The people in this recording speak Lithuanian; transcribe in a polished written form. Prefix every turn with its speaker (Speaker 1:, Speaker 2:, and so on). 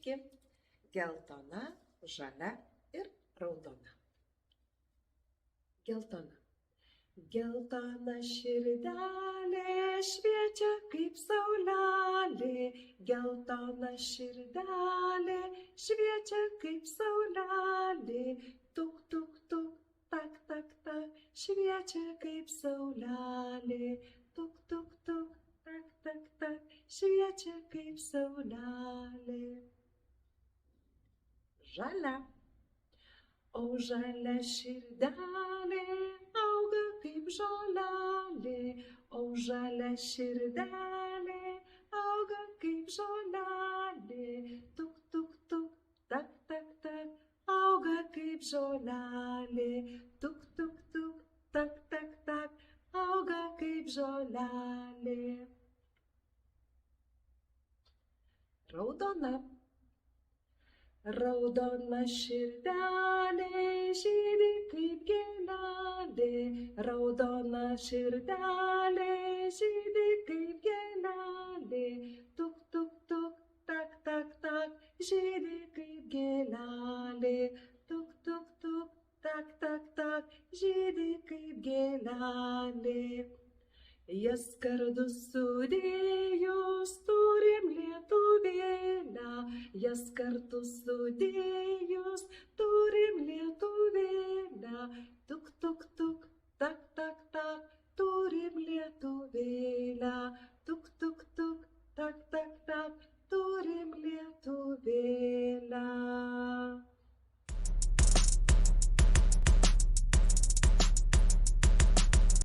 Speaker 1: Taigi, geltona, žalia ir raudona. Geltona. Geltona širdelė šviečia kaip saulelė, geltona širdelė šviečia kaip saulelė, tuk, tuk, tuk, tak, tak, tak, šviečia kaip saulelė, tuk, tuk, tuk, tak, tak, tak, šviečia kaip saulelė. Žalia. O žalia širdelė auga kaip žolelė, o žalia širdelė auga kaip žolelė, tuk, tuk, tuk, tak, tak, tak, auga kaip žolelė, tuk, tuk, tuk, tak, tak, tak, auga kaip žolelė. Raudona. Raudona širdelė žydi kaip gėlelė, raudona širdelė žydi kaip gėlelė, tuk, tuk, tuk, tak, tak, tak, žydi kaip gėlelė, tuk, tuk, tuk, tak, tak, tak, žydi kaip gėlelė. Jas kartu sudėjus turim lietuvėlę, jas kartu sudėjus turim lietuvėlę, tuk, tuk, tuk, tak, tak, tak, turim lietuvėlę, tuk, tuk, tuk, tak, tak, tak, turim lietuvėlę.